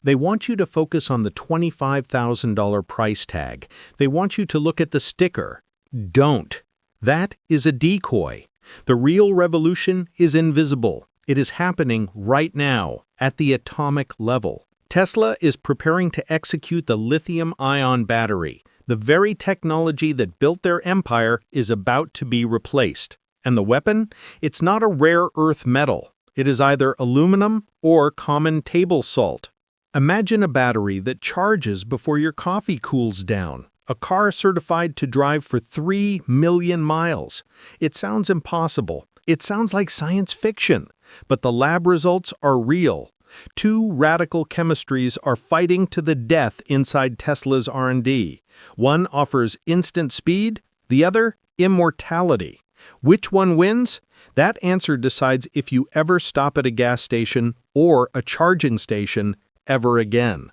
They want you to focus on the $25,000 price tag. They want you to look at the sticker. Don't. That is a decoy. The real revolution is invisible. It is happening right now, at the atomic level. Tesla is preparing to execute the lithium-ion battery. The very technology that built their empire is about to be replaced. And the weapon? It's not a rare earth metal. It is either aluminum or common table salt. Imagine a battery that charges before your coffee cools down. A car certified to drive for 3 million miles. It sounds impossible. It sounds like science fiction. But the lab results are real. 2 radical chemistries are fighting to the death inside Tesla's R&D. One offers instant speed, the other, immortality. Which one wins? That answer decides if you ever stop at a gas station or a charging station ever again.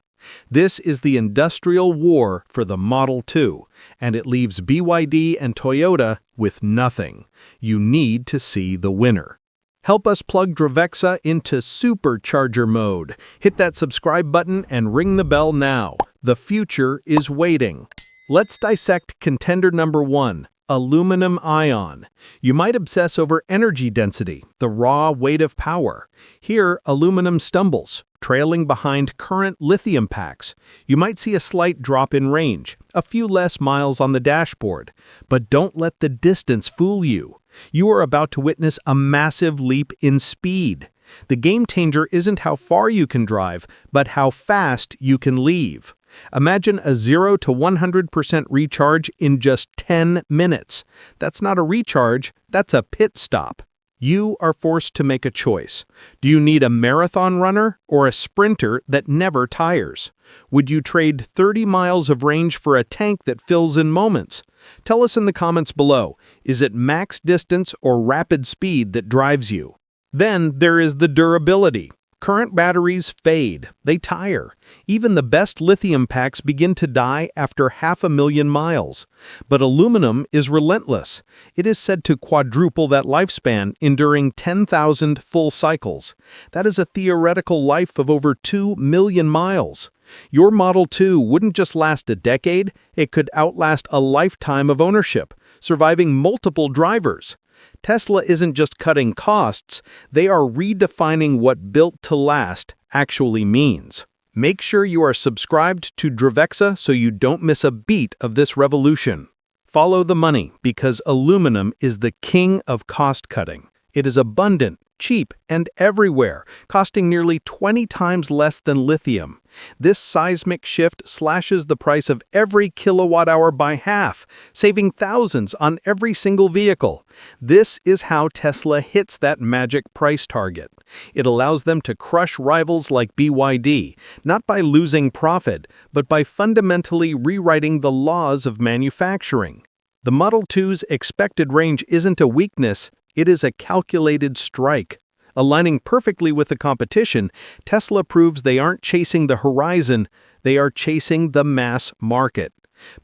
This is the industrial war for the Model 2, and it leaves BYD and Toyota with nothing. You need to see the winner. Help us plug Dravexa into supercharger mode. Hit that subscribe button and ring the bell now. The future is waiting. Let's dissect contender number 1. Aluminum ion. You might obsess over energy density, the raw weight of power. Here, aluminum stumbles, trailing behind current lithium packs. You might see a slight drop in range, a few less miles on the dashboard. But don't let the distance fool you. You are about to witness a massive leap in speed. The game changer isn't how far you can drive, but how fast you can leave. Imagine a 0 to 100% recharge in just 10 minutes. That's not a recharge, that's a pit stop. You are forced to make a choice. Do you need a marathon runner or a sprinter that never tires? Would you trade 30 miles of range for a tank that fills in moments? Tell us in the comments below, is it max distance or rapid speed that drives you? Then there is the durability. Current batteries fade, they tire. Even the best lithium packs begin to die after 500,000 miles. But aluminum is relentless. It is said to quadruple that lifespan, enduring 10,000 full cycles. That is a theoretical life of over 2 million miles. Your Model 2 wouldn't just last a decade, it could outlast a lifetime of ownership, surviving multiple drivers. Tesla isn't just cutting costs, they are redefining what built to last actually means. Make sure you are subscribed to Dravexa so you don't miss a beat of this revolution. Follow the money because aluminum is the king of cost cutting. It is abundant, cheap, and everywhere, costing nearly 20 times less than lithium. This seismic shift slashes the price of every kilowatt-hour by half, saving thousands on every single vehicle. This is how Tesla hits that magic price target. It allows them to crush rivals like BYD, not by losing profit, but by fundamentally rewriting the laws of manufacturing. The Model 2's expected range isn't a weakness, it is a calculated strike. Aligning perfectly with the competition, Tesla proves they aren't chasing the horizon, they are chasing the mass market.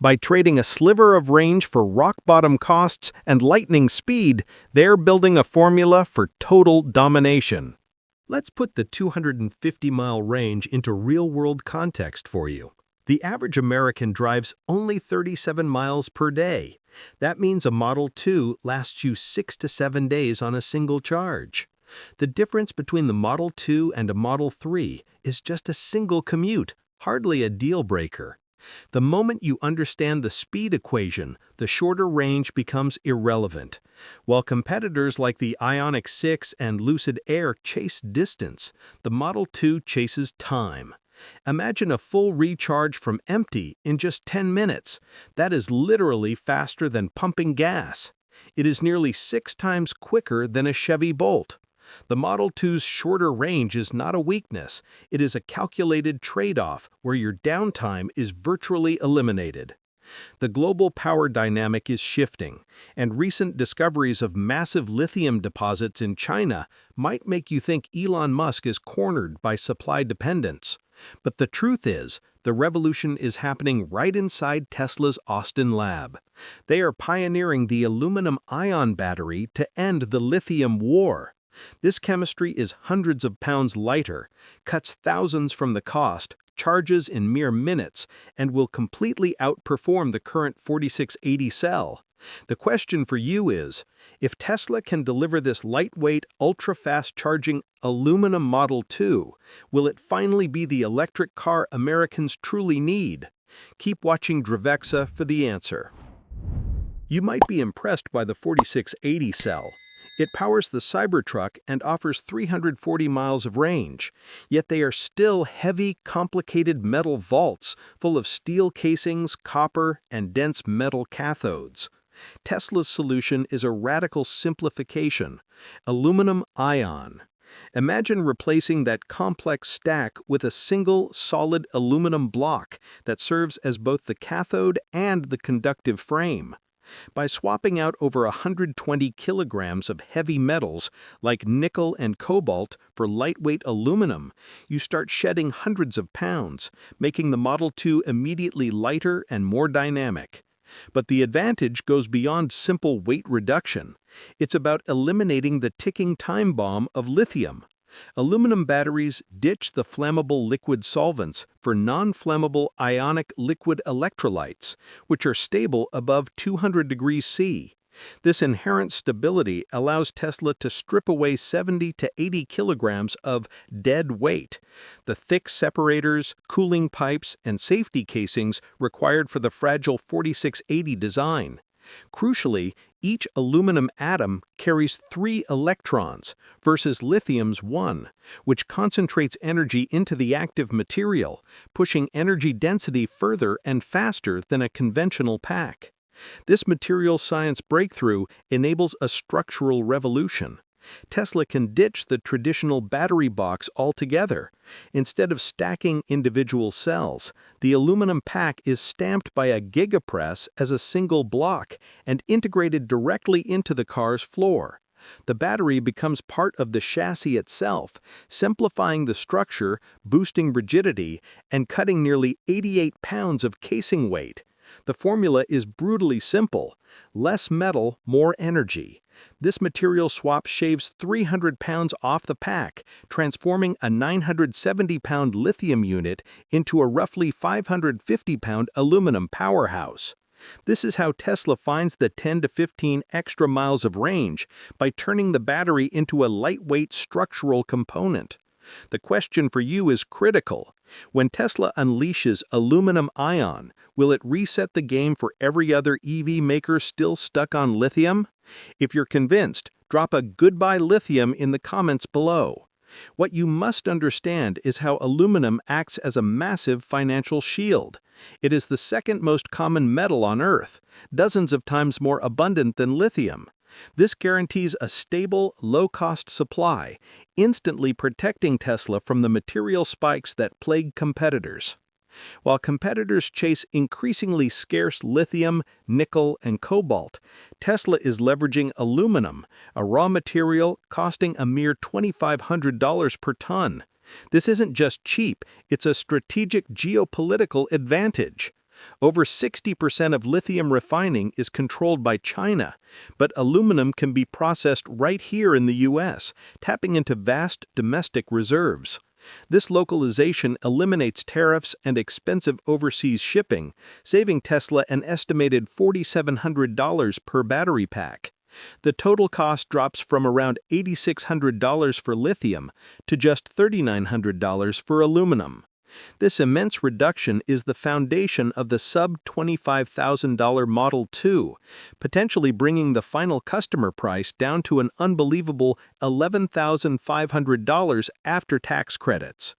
By trading a sliver of range for rock-bottom costs and lightning speed, they're building a formula for total domination. Let's put the 250-mile range into real-world context for you. The average American drives only 37 miles per day. That means a Model 2 lasts you 6 to 7 days on a single charge. The difference between the Model 2 and a Model 3 is just a single commute, hardly a deal breaker. The moment you understand the speed equation, the shorter range becomes irrelevant. While competitors like the Ioniq 6 and Lucid Air chase distance, the Model 2 chases time. Imagine a full recharge from empty in just 10 minutes. That is literally faster than pumping gas. It is nearly 6 times quicker than a Chevy Bolt. The Model 2's shorter range is not a weakness. It is a calculated trade-off where your downtime is virtually eliminated. The global power dynamic is shifting, and recent discoveries of massive lithium deposits in China might make you think Elon Musk is cornered by supply dependence. But the truth is, the revolution is happening right inside Tesla's Austin lab. They are pioneering the aluminum-ion battery to end the lithium war. This chemistry is hundreds of pounds lighter, cuts thousands from the cost, charges in mere minutes, and will completely outperform the current 4680 cell. The question for you is, if Tesla can deliver this lightweight, ultra-fast charging aluminum Model 2, will it finally be the electric car Americans truly need? Keep watching Dravexa for the answer. You might be impressed by the 4680 cell. It powers the Cybertruck and offers 340 miles of range, yet they are still heavy, complicated metal vaults full of steel casings, copper, and dense metal cathodes. Tesla's solution is a radical simplification: aluminum ion. Imagine replacing that complex stack with a single, solid aluminum block that serves as both the cathode and the conductive frame. By swapping out over 120 kilograms of heavy metals like nickel and cobalt for lightweight aluminum, you start shedding hundreds of pounds, making the Model 2 immediately lighter and more dynamic. But the advantage goes beyond simple weight reduction. It's about eliminating the ticking time bomb of lithium. Aluminum batteries ditch the flammable liquid solvents for non-flammable ionic liquid electrolytes, which are stable above 200 degrees C. This inherent stability allows Tesla to strip away 70 to 80 kilograms of dead weight, the thick separators, cooling pipes, and safety casings required for the fragile 4680 design. Crucially, each aluminum atom carries 3 electrons versus lithium's 1, which concentrates energy into the active material, pushing energy density further and faster than a conventional pack. This material science breakthrough enables a structural revolution. Tesla can ditch the traditional battery box altogether. Instead of stacking individual cells, the aluminum pack is stamped by a gigapress as a single block and integrated directly into the car's floor. The battery becomes part of the chassis itself, simplifying the structure, boosting rigidity, and cutting nearly 88 pounds of casing weight. The formula is brutally simple: less metal, more energy. This material swap shaves 300 pounds off the pack, transforming a 970-pound lithium unit into a roughly 550-pound aluminum powerhouse. This is how Tesla finds the 10 to 15 extra miles of range, by turning the battery into a lightweight structural component. The question for you is critical. When Tesla unleashes aluminum ion, will it reset the game for every other EV maker still stuck on lithium? If you're convinced, drop a "Goodbye Lithium" in the comments below. What you must understand is how aluminum acts as a massive financial shield. It is the second most common metal on Earth, dozens of times more abundant than lithium. This guarantees a stable, low-cost supply, instantly protecting Tesla from the material spikes that plague competitors. While competitors chase increasingly scarce lithium, nickel, and cobalt, Tesla is leveraging aluminum, a raw material costing a mere $2,500 per ton. This isn't just cheap, it's a strategic geopolitical advantage. Over 60% of lithium refining is controlled by China, but aluminum can be processed right here in the U.S., tapping into vast domestic reserves. This localization eliminates tariffs and expensive overseas shipping, saving Tesla an estimated $4,700 per battery pack. The total cost drops from around $8,600 for lithium to just $3,900 for aluminum. This immense reduction is the foundation of the sub-$25,000 Model 2, potentially bringing the final customer price down to an unbelievable $11,500 after tax credits.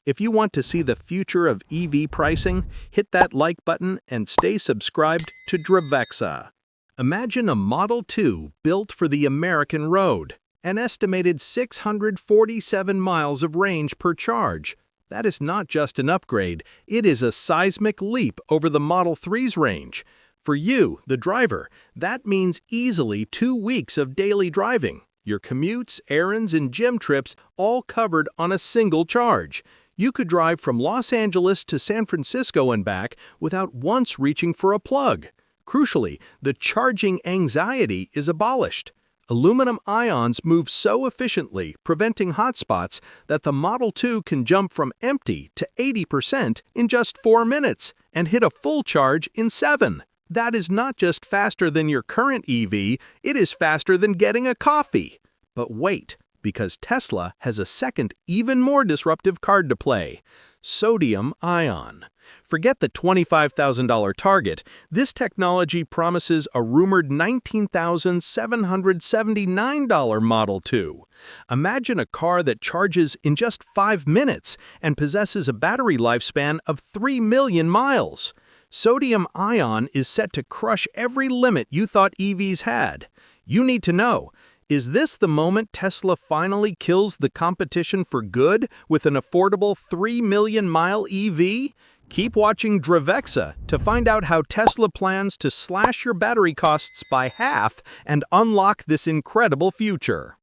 If you want to see the future of EV pricing, hit that like button and stay subscribed to Dravexa. Imagine a Model 2 built for the American road, an estimated 647 miles of range per charge. That is not just an upgrade, it is a seismic leap over the Model 3's range. For you, the driver, that means easily 2 weeks of daily driving. Your commutes, errands, and gym trips all covered on a single charge. You could drive from Los Angeles to San Francisco and back without once reaching for a plug. Crucially, the charging anxiety is abolished. Aluminum ions move so efficiently, preventing hot spots, that the Model 2 can jump from empty to 80% in just 4 minutes and hit a full charge in 7. That is not just faster than your current EV, it is faster than getting a coffee. But wait, because Tesla has a second, even more disruptive card to play: sodium ion. Forget the $25,000 target. This technology promises a rumored $19,779 Model 2. Imagine a car that charges in just 5 minutes and possesses a battery lifespan of 3 million miles. Sodium ion is set to crush every limit you thought EVs had. You need to know, is this the moment Tesla finally kills the competition for good with an affordable 3 million mile EV? Keep watching Dravexa to find out how Tesla plans to slash your battery costs by half and unlock this incredible future.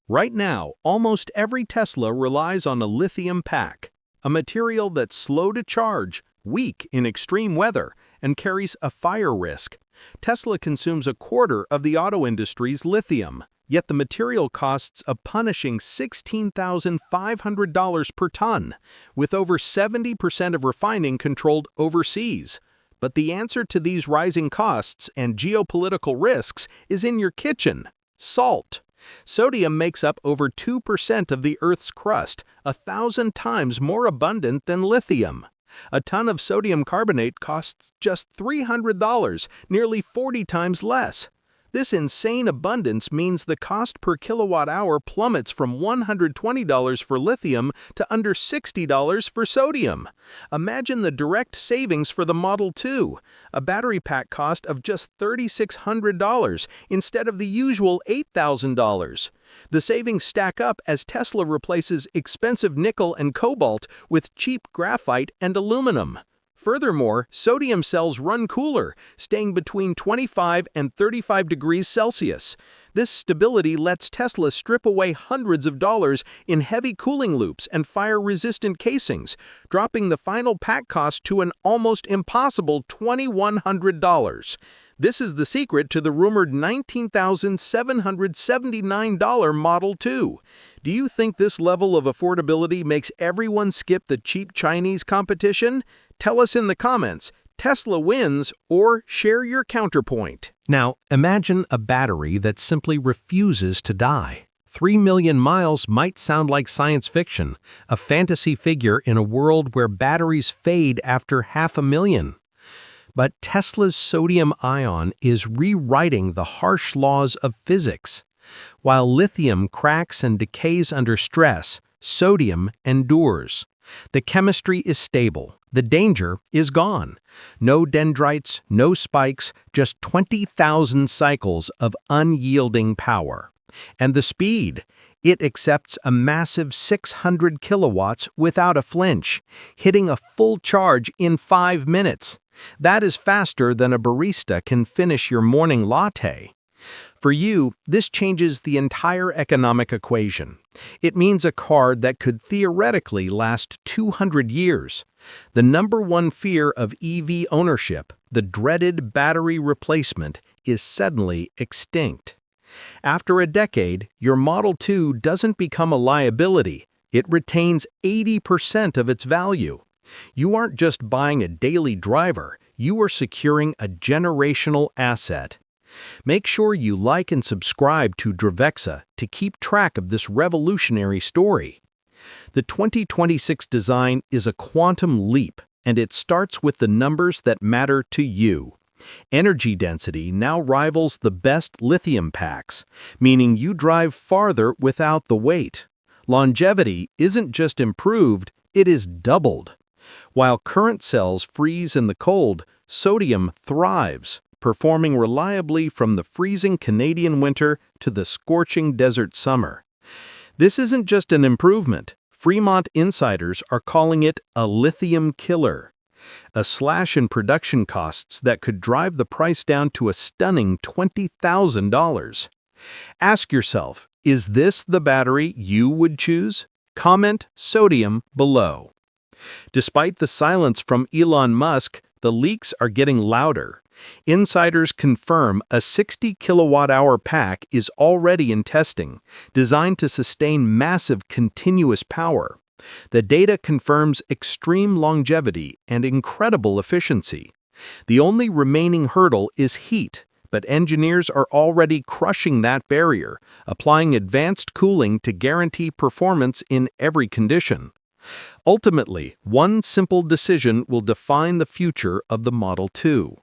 Right now, almost every Tesla relies on a lithium pack, a material that's slow to charge, weak in extreme weather, and carries a fire risk. Tesla consumes a quarter of the auto industry's lithium, yet the material costs a punishing $16,500 per ton, with over 70% of refining controlled overseas. But the answer to these rising costs and geopolitical risks is in your kitchen: salt. Sodium makes up over 2% of the Earth's crust, 1,000 times more abundant than lithium. A ton of sodium carbonate costs just $300, nearly 40 times less. This insane abundance means the cost per kilowatt hour plummets from $120 for lithium to under $60 for sodium. Imagine the direct savings for the Model 2, a battery pack cost of just $3,600 instead of the usual $8,000. The savings stack up as Tesla replaces expensive nickel and cobalt with cheap graphite and aluminum. Furthermore, sodium cells run cooler, staying between 25 and 35 degrees Celsius. This stability lets Tesla strip away hundreds of dollars in heavy cooling loops and fire-resistant casings, dropping the final pack cost to an almost impossible $2,100. This is the secret to the rumored $19,779 Model 2. Do you think this level of affordability makes everyone skip the cheap Chinese competition? Tell us in the comments. Tesla wins, or share your counterpoint. Now, imagine a battery that simply refuses to die. 3 million miles might sound like science fiction, a fantasy figure in a world where batteries fade after 500,000. But Tesla's sodium ion is rewriting the harsh laws of physics. While lithium cracks and decays under stress, sodium endures. The chemistry is stable. The danger is gone. No dendrites, no spikes, just 20,000 cycles of unyielding power. And the speed. It accepts a massive 600 kilowatts without a flinch, hitting a full charge in 5 minutes. That is faster than a barista can finish your morning latte. For you, this changes the entire economic equation. It means a car that could theoretically last 200 years. The number one fear of EV ownership, the dreaded battery replacement, is suddenly extinct. After a decade, your Model 2 doesn't become a liability. It retains 80% of its value. You aren't just buying a daily driver, you are securing a generational asset. Make sure you like and subscribe to Dravexa to keep track of this revolutionary story. The 2026 design is a quantum leap, and it starts with the numbers that matter to you. Energy density now rivals the best lithium packs, meaning you drive farther without the weight. Longevity isn't just improved, it is doubled. While current cells freeze in the cold, sodium thrives, performing reliably from the freezing Canadian winter to the scorching desert summer. This isn't just an improvement. Fremont insiders are calling it a lithium killer, a slash in production costs that could drive the price down to a stunning $20,000. Ask yourself, is this the battery you would choose? Comment sodium below. Despite the silence from Elon Musk, the leaks are getting louder. Insiders confirm a 60 kilowatt-hour pack is already in testing, designed to sustain massive continuous power. The data confirms extreme longevity and incredible efficiency. The only remaining hurdle is heat, but engineers are already crushing that barrier, applying advanced cooling to guarantee performance in every condition. Ultimately, one simple decision will define the future of the Model 2.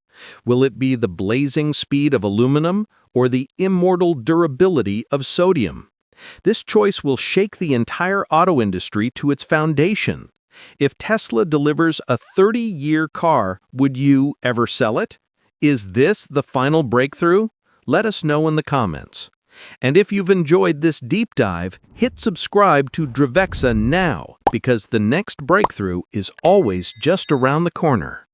Will it be the blazing speed of aluminum or the immortal durability of sodium? This choice will shake the entire auto industry to its foundation. If Tesla delivers a 30-year car, would you ever sell it? Is this the final breakthrough? Let us know in the comments. And if you've enjoyed this deep dive, hit subscribe to Dravexa now, because the next breakthrough is always just around the corner.